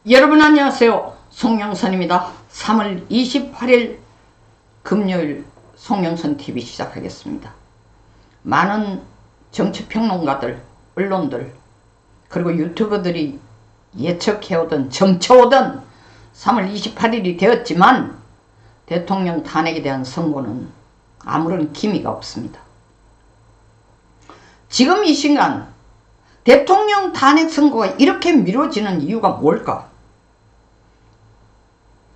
여러분 안녕하세요. 송영선입니다. 3월 28일 금요일 송영선TV 시작하겠습니다. 많은 정치평론가들, 언론들, 그리고 유튜버들이 예측해오던, 점쳐오던 3월 28일이 되었지만 대통령 탄핵에 대한 선고는 아무런 기미가 없습니다. 지금 이 순간 대통령 탄핵 선고가 이렇게 미뤄지는 이유가 뭘까?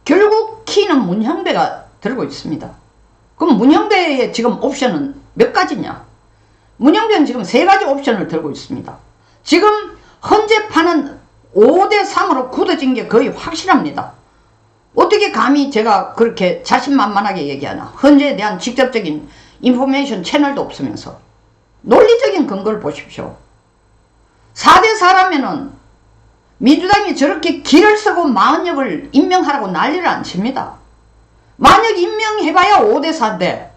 결국 키는 문형배가 들고 있습니다. 그럼 문형배의 지금 옵션은 몇 가지냐? 문형배는 지금 3가지 옵션을 들고 있습니다. 지금 현재 판은 5대3으로 굳어진 게 거의 확실합니다. 어떻게 감히 제가 그렇게 자신만만하게 얘기하나? 현재에 대한 직접적인 인포메이션 채널도 없으면서 논리적인 근거를 보십시오. 4대4라면은 민주당이 저렇게 길을 쓰고 마흔역을 임명하라고 난리를 안 칩니다. 만약 임명해봐야 5대4인데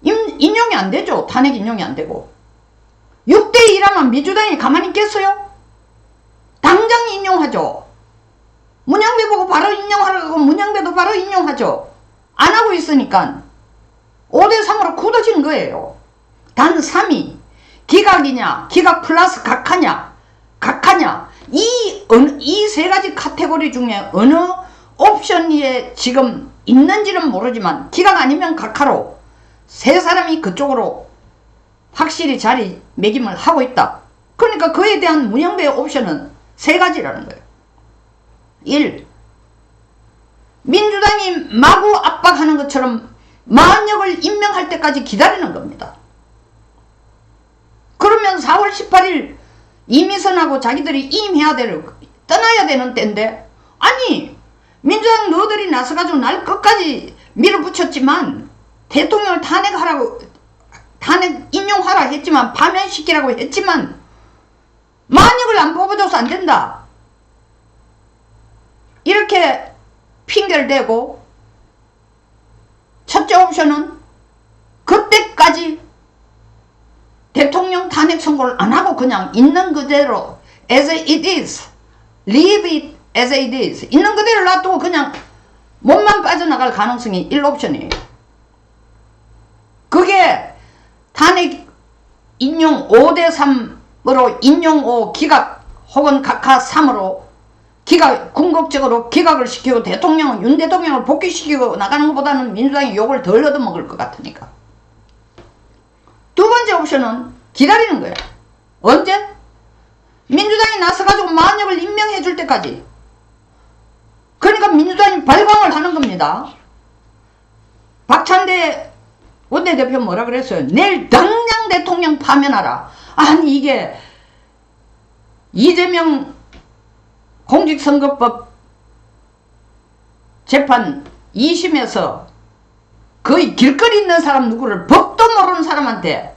인용이 안 되죠. 탄핵 인용이 안 되고. 6대2라면 민주당이 가만히 있겠어요? 당장 인용하죠. 문형배 보고 바로 인용하라고 문형배도 바로 인용하죠. 안 하고 있으니까 5대3으로 굳어진 거예요. 단 3위 기각이냐, 기각 플러스 각하냐, 각하냐, 이 3가지 카테고리 중에 어느 옵션이 지금 있는지는 모르지만 기각 아니면 각하로 3사람이 그쪽으로 확실히 자리매김을 하고 있다. 그러니까 그에 대한 문형배의 옵션은 3가지라는 거예요. 1. 민주당이 마구 압박하는 것처럼 마흔역을 임명할 때까지 기다리는 겁니다. 그러면 4월 18일 이미선하고 자기들이 떠나야 되는 때인데, 아니 민주당 너희들이 나서가지고 날 끝까지 밀어붙였지만 대통령을 탄핵 인용하라 했지만 파면시키라고 했지만 만역을 안 뽑아줘서 안 된다 이렇게 핑계를 대고, 첫째 옵션은 그때까지 대통령 탄핵 선고를 안 하고 그냥 있는 그대로 as it is, leave it as it is, 있는 그대로 놔두고 그냥 몸만 빠져나갈 가능성이 1옵션이에요. 그게 탄핵 인용 5대3으로 인용 5 기각 혹은 각하 3으로 기각, 궁극적으로 기각을 시키고 윤 대통령을 복귀시키고 나가는 것보다는 민주당이 욕을 덜 얻어먹을 것 같으니까. 두 번째 옵션은 기다리는 거야. 언제? 민주당이 나서가지고 만역을 임명해 줄 때까지. 그러니까 민주당이 발광을 하는 겁니다. 박찬대 원내대표 뭐라 그랬어요? 내일 당장 대통령 파면하라. 아니 이게 이재명 공직선거법 재판 2심에서 거의 길거리 있는 사람 누구를 법도 모르는 사람한테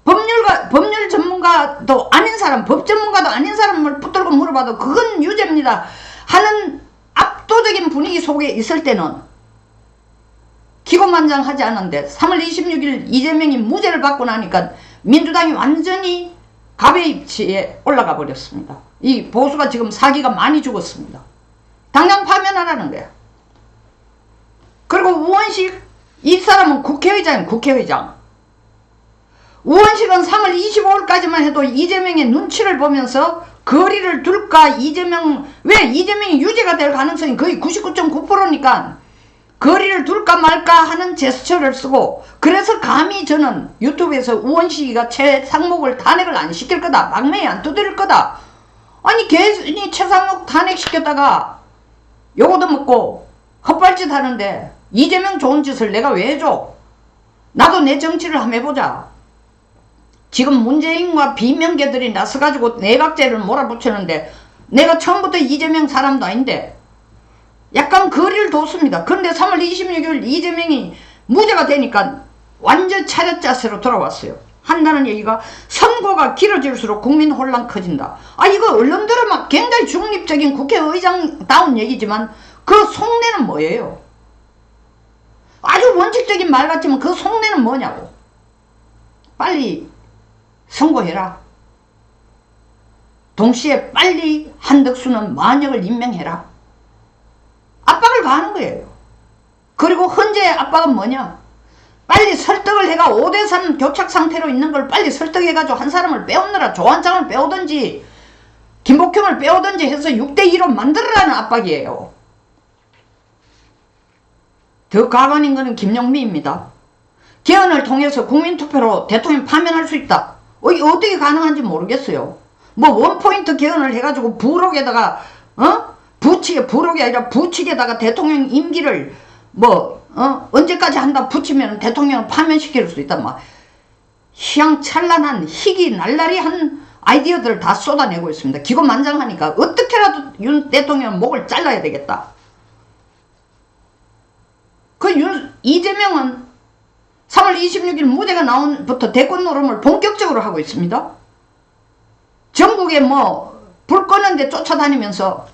법률 전문가도 아닌 사람, 법 전문가도 아닌 사람을 붙들고 물어봐도 그건 유죄입니다 하는 압도적인 분위기 속에 있을 때는 기고만장하지 않은데 3월 26일 이재명이 무죄를 받고 나니까 민주당이 완전히 갑의 입지에 올라가 버렸습니다. 이 보수가 지금 사기가 많이 죽었습니다. 당장 파면하라는 거야. 그리고 우원식, 이 사람은 국회의장이에요. 국회의장. 우원식은 3월 25일까지만 해도 이재명의 눈치를 보면서 거리를 둘까, 왜 이재명이 유죄가 될 가능성이 거의 99.9%니까 거리를 둘까 말까 하는 제스처를 쓰고, 그래서 감히 저는 유튜브에서 우원식이가 최상목을 탄핵을 안 시킬 거다, 막내에 안 두드릴 거다, 아니 괜히 최상목 탄핵시켰다가 요거도 먹고 헛발짓 하는데 이재명 좋은 짓을 내가 왜 해줘? 나도 내 정치를 한번 해보자. 지금 문재인과 비명계들이 나서가지고 내각제를 몰아붙이는데 내가 처음부터 이재명 사람도 아닌데 약간 거리를 뒀습니다. 그런데 3월 26일 이재명이 무죄가 되니까 완전 차렷자세로 돌아왔어요. 한다는 얘기가 선고가 길어질수록 국민 혼란 커진다. 아 이거 언론들은 막 굉장히 중립적인 국회의장다운 얘기지만 그 속내는 뭐예요? 아주 원칙적인 말 같지만 그 속내는 뭐냐고. 빨리 선고해라. 동시에 빨리 한덕수는 만역을 임명해라. 압박을 가하는 거예요. 그리고 헌재의 압박은 뭐냐? 빨리 설득을 해가 5대3 교착 상태로 있는 걸 빨리 설득해가지고 한 사람을 빼오느라 조한창을 빼오든지 김복형을 빼오든지 해서 6대2로 만들어라는 압박이에요. 더 가관인 것은 김용미입니다. 개헌을 통해서 국민투표로 대통령 파면할 수 있다. 이게 어떻게 가능한지 모르겠어요. 뭐 원포인트 개헌을 해가지고 부록에다가 부록이 아니라 부칙에다가 대통령 임기를 언제까지 한다 붙이면 대통령을 파면시킬 수 있다. 막 희양찬란한 희귀날라리한 아이디어들을 다 쏟아내고 있습니다. 기고만장하니까 어떻게라도 윤 대통령 목을 잘라야 되겠다. 이재명은 3월 26일 무죄가 나온부터 대권 노름을 본격적으로 하고 있습니다. 전국에 불 끄는데 쫓아다니면서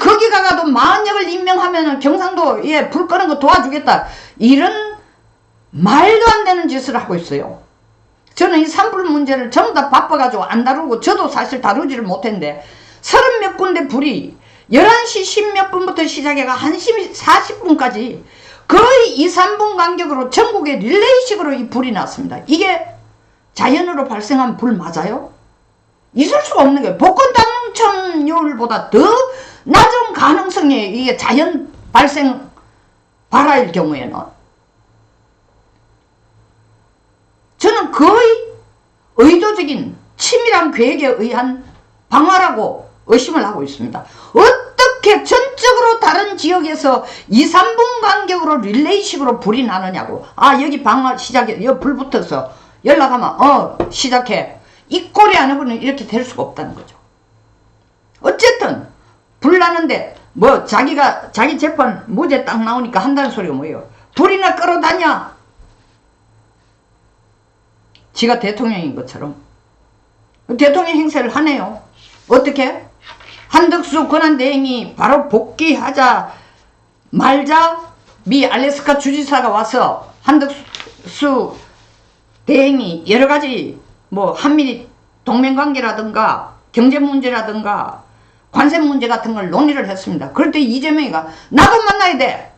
거기 가가도 만역을 임명하면 경상도에 불 끄는 거 도와주겠다. 이런 말도 안 되는 짓을 하고 있어요. 저는 이 산불 문제를 전부 다 바빠가지고 안 다루고 저도 사실 다루지를 못했는데 30몇 군데 불이 11시 10몇 분부터 시작해가 1시 40분까지 거의 2, 3분 간격으로 전국에 릴레이식으로 이 불이 났습니다. 이게 자연으로 발생한 불 맞아요? 있을 수가 없는 거예요. 복권 당첨률보다 더 낮은 가능성이 이게 자연 발생 발화일 경우에는 저는 거의 의도적인 치밀한 계획에 의한 방화라고 의심을 하고 있습니다. 어떻게 전적으로 다른 지역에서 2, 3분 간격으로 릴레이식으로 불이 나느냐고. 여기 방화 시작해. 여기 불 붙어서 연락하면 시작해. 이 꼴이 아니고는 이렇게 될 수가 없다는 거죠. 어쨌든 불 나는데 자기 재판 무죄 딱 나오니까 한다는 소리가 뭐예요? 불이나 끌어다녀. 지가 대통령인 것처럼 대통령 행세를 하네요. 어떻게? 한덕수 권한대행이 바로 복귀하자 말자 미 알래스카 주지사가 와서 한덕수 대행이 여러가지 한미 동맹관계라든가 경제문제라든가 관세문제 같은 걸 논의를 했습니다. 그럴 때 이재명이가 나도 만나야 돼.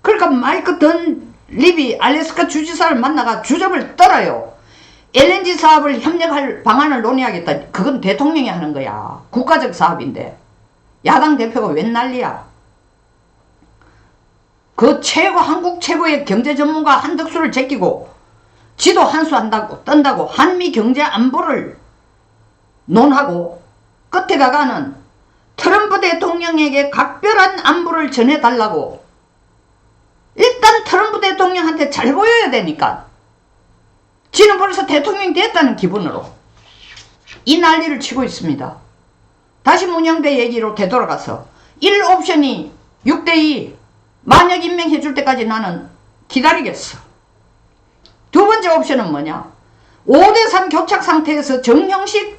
그러니까 마이크 던 립이 알래스카 주지사를 만나가 주접을 떨어요. LNG 사업을 협력할 방안을 논의하겠다. 그건 대통령이 하는 거야. 국가적 사업인데 야당 대표가 웬 난리야. 그 한국 최고의 경제 전문가 한덕수를 제끼고 지도 한수한다고 떤다고 한미 경제 안보를 논하고 끝에 가가는 트럼프 대통령에게 각별한 안보를 전해달라고. 일단 트럼프 대통령한테 잘 보여야 되니까 지는 벌써 대통령이 됐다는 기분으로 이 난리를 치고 있습니다. 다시 문영배 얘기로 되돌아가서 1옵션이 6대2 만약 임명해 줄 때까지 나는 기다리겠어. 두 번째 옵션은 뭐냐? 5대3 교착 상태에서 정형식,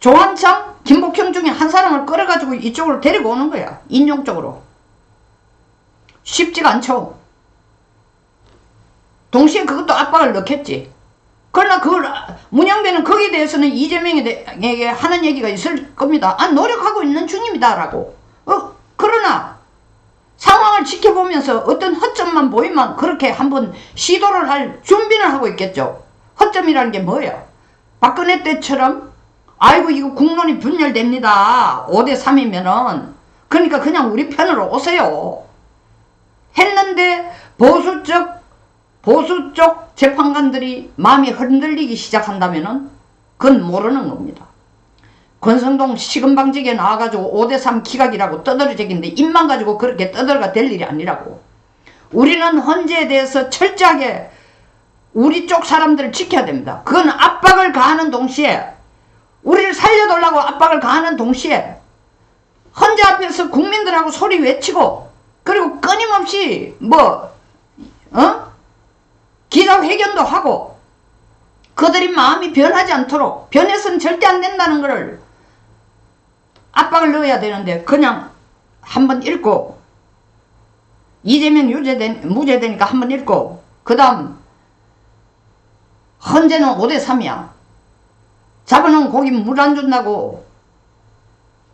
조한창, 김복형 중에 한 사람을 끌어가지고 이쪽으로 데리고 오는 거야. 인용 쪽으로. 쉽지가 않죠. 동시에 그것도 압박을 넣겠지. 그러나 문영배는 거기에 대해서는 이재명에게 하는 얘기가 있을 겁니다. 노력하고 있는 중입니다. 라고. 그러나 상황을 지켜보면서 어떤 허점만 보이면 그렇게 한번 시도를 할 준비는 하고 있겠죠. 허점이라는 게 뭐예요? 박근혜 때처럼 아이고 이거 국론이 분열됩니다. 5대3이면은 그러니까 그냥 우리 편으로 오세요. 했는데 보수 쪽 재판관들이 마음이 흔들리기 시작한다면은 그건 모르는 겁니다. 권성동 시금방직에 나와가지고 5대3 기각이라고 떠들어대긴데 입만 가지고 그렇게 떠들어가 될 일이 아니라고. 우리는 헌재에 대해서 철저하게 우리 쪽 사람들을 지켜야 됩니다. 그건 압박을 가하는 동시에 우리를 살려달라고 압박을 가하는 동시에 헌재 앞에서 국민들하고 소리 외치고 그리고 끊임없이 기자회견도 하고 그들이 마음이 변하지 않도록 변해서는 절대 안 된다는 것을 압박을 넣어야 되는데 그냥 한번 읽고 이재명 무죄되니까 한번 읽고 그 다음 헌재는 5대3이야. 잡아놓은 고기 물 안 준다고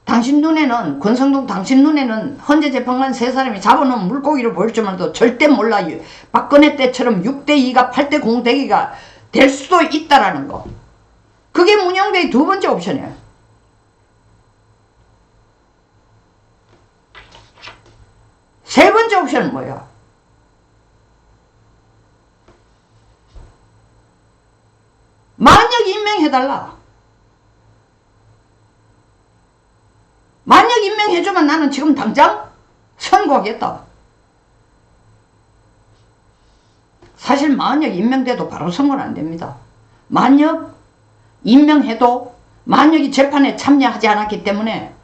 당신 눈에는, 권성동 당신 눈에는 헌재 재판관 세 사람이 잡아놓은 물고기를 보일 줄만도 절대 몰라요. 박근혜 때처럼 6대2가 8대0 되기가 될 수도 있다라는 거. 그게 문영배의 두 번째 옵션이에요. 세 번째 옵션은 뭐야? 만약 임명해달라. 만약 임명해주면 나는 지금 당장 선고하겠다. 사실 만약 임명돼도 바로 선고는 안 됩니다. 만약 임명해도 만약이 재판에 참여하지 않았기 때문에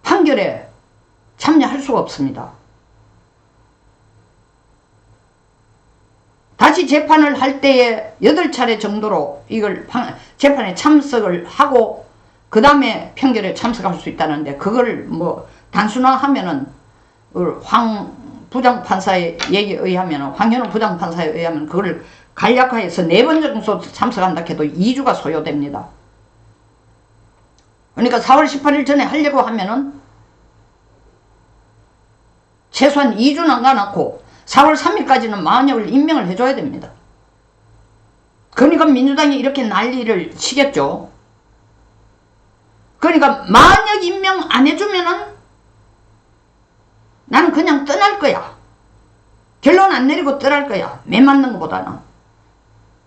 판결에 참여할 수가 없습니다. 다시 재판을 할 때에 8차례 정도로 이걸 재판에 참석을 하고 그 다음에 판결에 참석할 수 있다는데, 그걸 뭐 단순화하면은 황 부장판사의 얘기에 의하면, 황현우 부장판사에 의하면 그걸 간략화해서 4번 정도 참석한다 해도 2주가 소요됩니다. 그러니까 4월 18일 전에 하려고 하면은 최소한 2주 남겨놓고 4월 3일까지는 만약을 임명을 해줘야 됩니다. 그러니까 민주당이 이렇게 난리를 치겠죠. 그러니까 만약 임명 안 해주면은 나는 그냥 떠날 거야. 결론 안 내리고 떠날 거야. 매 맞는 것보다는.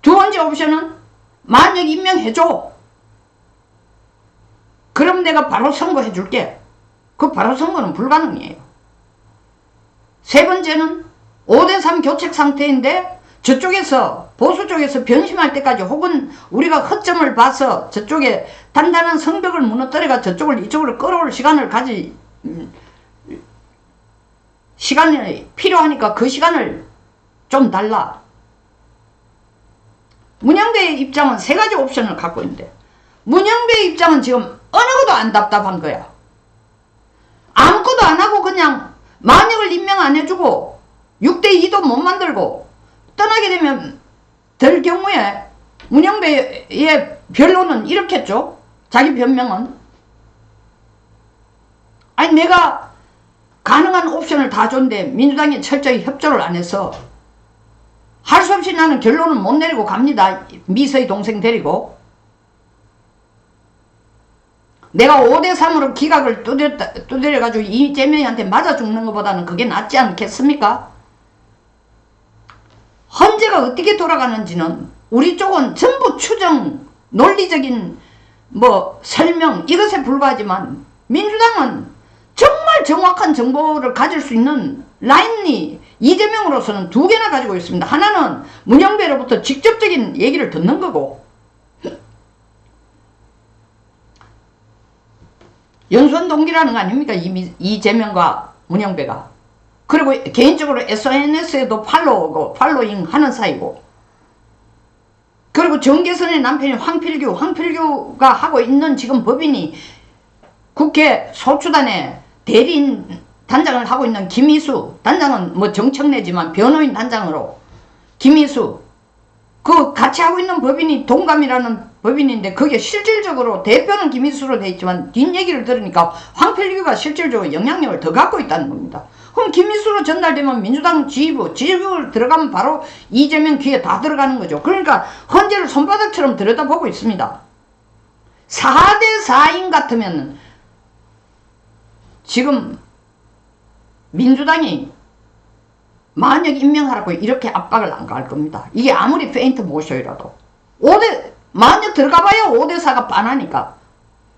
두 번째 옵션은 만약 임명해줘. 그럼 내가 바로 선고해 줄게. 그 바로 선고는 불가능이에요. 세 번째는 5대3 교책 상태인데 저쪽에서, 보수 쪽에서 변심할 때까지, 혹은 우리가 허점을 봐서 저쪽에 단단한 성벽을 무너뜨려가 저쪽을 이쪽으로 끌어올 시간을 시간이 필요하니까 그 시간을 좀 달라. 문영배의 입장은 3가지 옵션을 갖고 있는데, 문영배의 입장은 지금 어느 것도 안 답답한 거야. 아무것도 안 하고 그냥 만약을 임명 안 해주고 6대2도 못 만들고 떠나게 되면 될 경우에 문영배의 변론은 이렇겠죠. 자기 변명은. 아니 내가 가능한 옵션을 다 줬는데 민주당이 철저히 협조를 안 해서 할 수 없이 나는 결론을 못 내리고 갑니다. 미서의 동생 데리고. 내가 5대3으로 기각을 두드려가지고 이재명이한테 맞아 죽는 것보다는 그게 낫지 않겠습니까? 헌재가 어떻게 돌아가는지는 우리 쪽은 전부 추정, 논리적인 설명 이것에 불과하지만, 민주당은 정말 정확한 정보를 가질 수 있는 라인이 이재명으로서는 2개나 가지고 있습니다. 하나는 문영배로부터 직접적인 얘기를 듣는 거고, 연수원 동기라는 거 아닙니까? 이재명과 문영배가. 그리고 개인적으로 SNS에도 팔로잉 하는 사이고, 그리고 정계선의 남편이 황필규가 하고 있는 지금 법인이 국회 소추단의 대리인 단장을 하고 있는 김희수, 단장은 정청래지만 변호인 단장으로 김희수, 그 같이 하고 있는 법인이 동감이라는 법인인데, 그게 실질적으로 대표는 김희수로 돼 있지만 뒷얘기를 들으니까 황필규가 실질적으로 영향력을 더 갖고 있다는 겁니다. 그럼 김희수로 전달되면 민주당 지휘부 들어가면 바로 이재명 귀에 다 들어가는 거죠. 그러니까 헌재를 손바닥처럼 들여다보고 있습니다. 4대4인 같으면 지금 민주당이 만약 임명하라고 이렇게 압박을 안 가할 겁니다. 이게 아무리 페인트 모셔이라도. 만약 들어가봐야 5대4가 반하니까.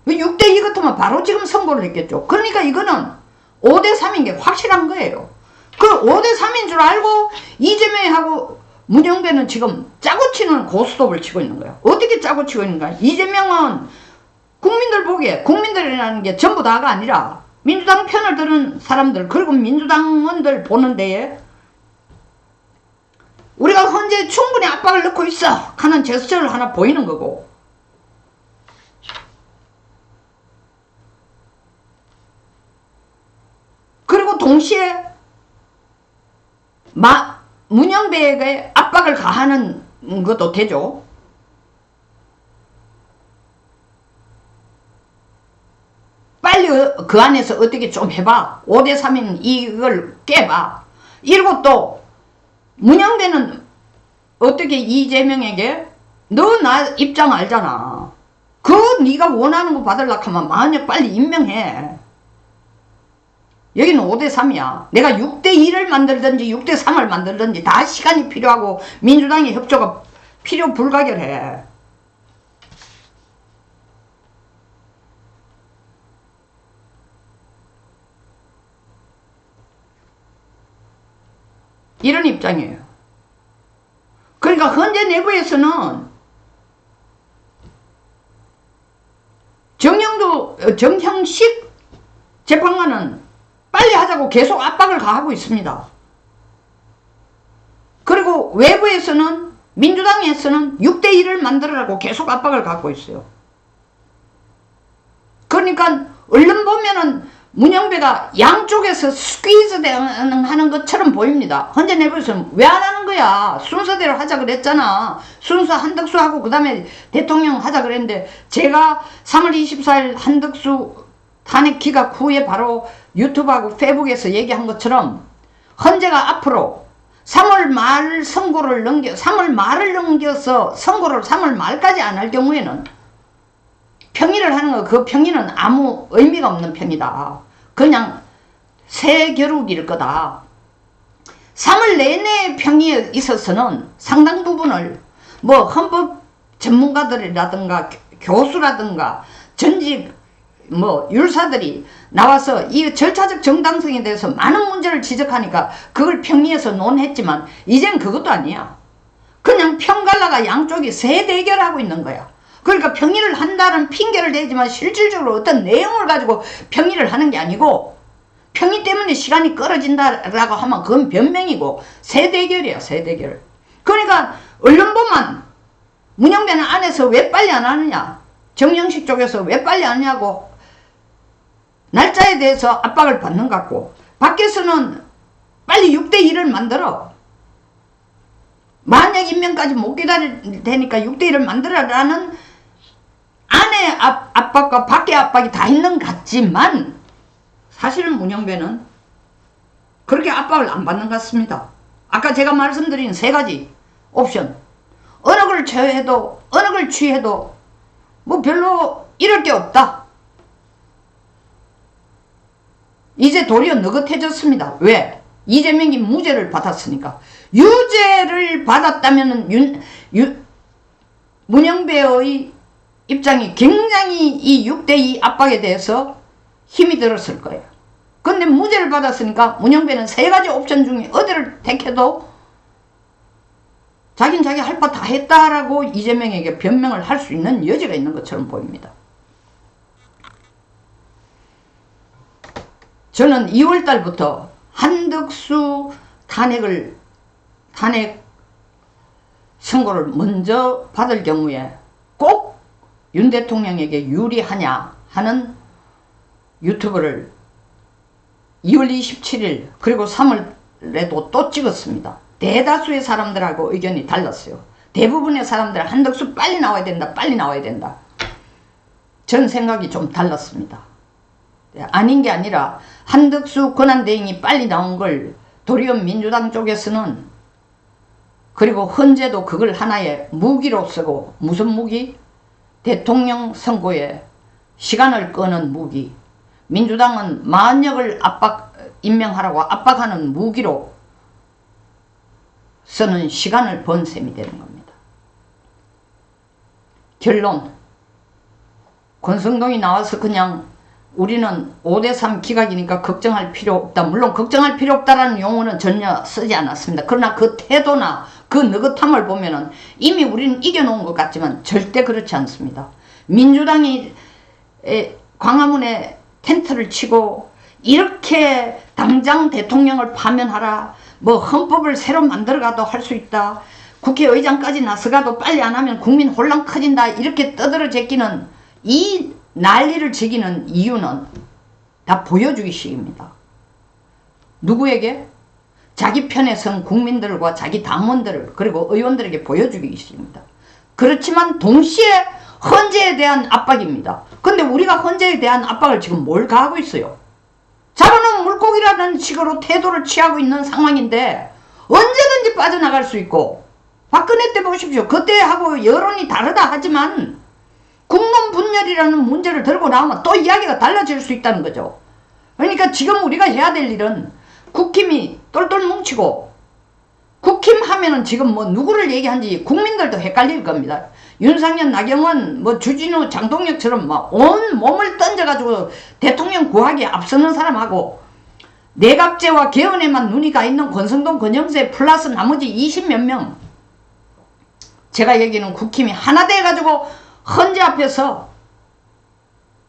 6대2 같으면 바로 지금 선고를 했겠죠. 그러니까 이거는 5대3인 게 확실한 거예요. 그 5대3인 줄 알고 이재명하고 문영배는 지금 짜고 치는 고스톱을 치고 있는 거예요. 어떻게 짜고 치고 있는가? 이재명은 국민들 보기에, 국민들이라는 게 전부 다가 아니라 민주당 편을 드는 사람들, 그리고 민주당원들 보는 데에 우리가 현재 충분히 압박을 넣고 있어 하는 제스처를 하나 보이는 거고, 그리고 동시에 문영배에게 압박을 가하는 것도 되죠. 빨리 그 안에서 어떻게 좀 해봐. 5대3인 이걸 깨봐. 이러고 또 문영배는 어떻게 이재명에게 너 나 입장 알잖아. 네가 원하는 거 받으려고 하면 만약 빨리 임명해. 여기는 5대3이야. 내가 6대2를 만들든지 6대3을 만들든지 다 시간이 필요하고 민주당의 협조가 필요 불가결해. 이런 입장이에요. 그러니까 현재 내부에서는 정형식 재판관은 빨리 하자고 계속 압박을 가하고 있습니다. 그리고 외부에서는 민주당에서는 6대1을 만들으라고 계속 압박을 갖고 있어요. 그러니까 얼른 보면은 문영배가 양쪽에서 스퀴즈 하는 것처럼 보입니다. 현재 내부에서는 왜 안 하는 거야? 순서대로 하자 그랬잖아. 순서 한덕수 하고 그 다음에 대통령 하자 그랬는데 제가 3월 24일 한덕수 탄핵 기각 후에 바로 유튜브하고 페이북에서 얘기한 것처럼 헌재가 앞으로 3월 말 선고를 3월 말을 넘겨서 선고를 3월 말까지 안 할 경우에는 평의를 하는 거, 그 평의는 아무 의미가 없는 평이다. 그냥 새 겨루기일 거다. 3월 내내 평의에 있어서는 상당 부분을 뭐 헌법 전문가들이라든가 교수라든가 전직 뭐 율사들이 나와서 이 절차적 정당성에 대해서 많은 문제를 지적하니까 그걸 평의에서 논했지만 이젠 그것도 아니야. 그냥 평갈라가 양쪽이 새 대결하고 있는 거야. 그러니까 평의를 한다는 핑계를 대지만 실질적으로 어떤 내용을 가지고 평의를 하는 게 아니고 평의 때문에 시간이 끌어진다라고 하면 그건 변명이고 새 대결이야, 새 대결. 그러니까 언론보만 문영배는 안에서 왜 빨리 안 하느냐, 정영식 쪽에서 왜 빨리 안 하냐고 날짜에 대해서 압박을 받는 것 같고 밖에서는 빨리 6대1을 만들어. 만약 임명까지 못 기다릴 테니까 6대1을 만들어라는 안에 압박과 밖에 압박이 다 있는 것 같지만 사실은 문영배는 그렇게 압박을 안 받는 것 같습니다. 아까 제가 말씀드린 세 가지 옵션, 어느 걸 취해도 어느 걸 취해도 뭐 별로 잃을 게 없다. 이제 도리어 느긋해졌습니다. 왜? 이재명이 무죄를 받았으니까. 유죄를 받았다면 문영배의 입장이 굉장히 이 6대2 압박에 대해서 힘이 들었을 거예요. 근데 무죄를 받았으니까 문영배는 세 가지 옵션 중에 어디를 택해도 자긴 자기 할 바 다 했다라고 이재명에게 변명을 할 수 있는 여지가 있는 것처럼 보입니다. 저는 2월달부터 한덕수 탄핵 선고를 먼저 받을 경우에 꼭 윤 대통령에게 유리하냐 하는 유튜브를 2월 27일 그리고 3월에도 또 찍었습니다. 대다수의 사람들하고 의견이 달랐어요. 대부분의 사람들은 한덕수 빨리 나와야 된다, 빨리 나와야 된다. 전 생각이 좀 달랐습니다. 아닌 게 아니라 한덕수 권한대행이 빨리 나온 걸 도리어 민주당 쪽에서는, 그리고 헌재도 그걸 하나의 무기로 쓰고, 무슨 무기? 대통령 선거에 시간을 끄는 무기. 민주당은 만역을 임명하라고 압박하는 무기로 쓰는 시간을 번 셈이 되는 겁니다. 결론, 권성동이 나와서 그냥 우리는 5대3 기각이니까 걱정할 필요 없다. 물론 걱정할 필요 없다라는 용어는 전혀 쓰지 않았습니다. 그러나 그 태도나 그 느긋함을 보면은 이미 우리는 이겨놓은 것 같지만 절대 그렇지 않습니다. 민주당이 광화문에 텐트를 치고 이렇게 당장 대통령을 파면하라, 뭐 헌법을 새로 만들어가도 할 수 있다, 국회의장까지 나서가도 빨리 안 하면 국민 혼란 커진다, 이렇게 떠들어 제끼는 이 난리를 즐기는 이유는 다 보여주기식입니다. 누구에게? 자기 편에 선 국민들과 자기 당원들 그리고 의원들에게 보여주기식입니다. 그렇지만 동시에 헌재에 대한 압박입니다. 근데 우리가 헌재에 대한 압박을 지금 뭘 가하고 있어요? 잡아놓은 물고기라는 식으로 태도를 취하고 있는 상황인데 언제든지 빠져나갈 수 있고, 박근혜 때 보십시오. 그때하고 여론이 다르다 하지만 국론 분열이라는 문제를 들고 나오면 또 이야기가 달라질 수 있다는 거죠. 그러니까 지금 우리가 해야 될 일은 국힘이 똘똘 뭉치고, 국힘 하면은 지금 뭐 누구를 얘기한지 국민들도 헷갈릴 겁니다. 윤상현, 나경원, 뭐 주진우, 장동혁처럼 막 온 몸을 던져가지고 대통령 구하기에 앞서는 사람하고, 내각제와 개헌에만 눈이 가 있는 권성동, 권영세 플러스 나머지 20몇 명, 제가 얘기는 국힘이 하나 돼가지고 헌재 앞에서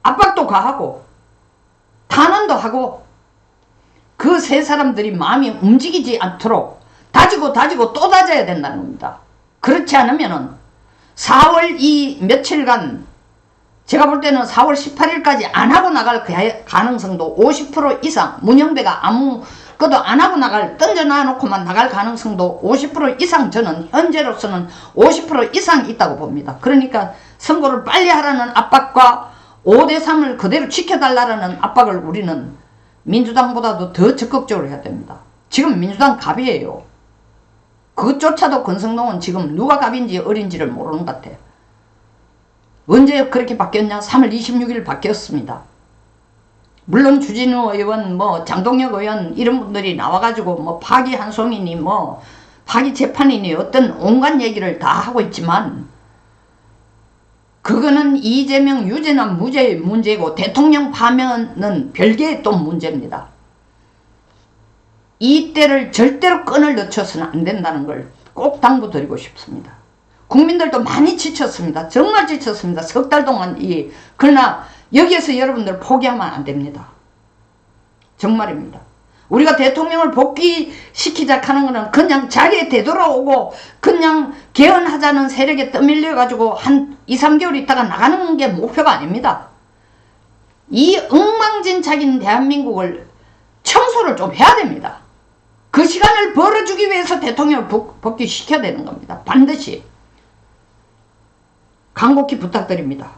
압박도 가하고 탄원도 하고, 그 세 사람들이 마음이 움직이지 않도록 다지고 또 다져야 된다는 겁니다. 그렇지 않으면은 4월 이 며칠간, 제가 볼 때는 4월 18일까지 안 하고 나갈 가능성도 50% 이상, 문영배가 아무것도 안 하고 던져놔놓고만 나갈 가능성도 50% 이상, 저는 현재로서는 50% 이상 있다고 봅니다. 그러니까 선거를 빨리 하라는 압박과 5대3을 그대로 지켜달라는 압박을 우리는 민주당보다도 더 적극적으로 해야 됩니다. 지금 민주당 갑이에요. 그것조차도 권성동은 지금 누가 갑인지 어린지를 모르는 것 같아. 언제 그렇게 바뀌었냐? 3월 26일 바뀌었습니다. 물론 주진우 의원, 뭐 장동혁 의원 이런 분들이 나와가지고 뭐 파기 한송이니 뭐 파기 재판이니 어떤 온갖 얘기를 다 하고 있지만, 그거는 이재명 유죄나 무죄의 문제고 대통령 파면은 별개의 또 문제입니다. 이때를 절대로 끈을 늦춰서는 안 된다는 걸 꼭 당부드리고 싶습니다. 국민들도 많이 지쳤습니다. 정말 지쳤습니다. 석 달 동안 그러나 여기에서 여러분들 포기하면 안 됩니다. 정말입니다. 우리가 대통령을 복귀시키자 하는 거는 그냥 자리에 되돌아오고 그냥 개헌하자는 세력에 떠밀려 가지고 한 2, 3개월 있다가 나가는 게 목표가 아닙니다. 이 엉망진창인 대한민국을 청소를 좀 해야 됩니다. 그 시간을 벌어주기 위해서 대통령을 복귀시켜야 되는 겁니다. 반드시. 간곡히 부탁드립니다.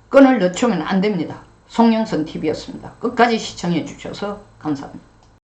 끈을 늦추면 안 됩니다. 송영선 TV였습니다. 끝까지 시청해 주셔서 감사합니다.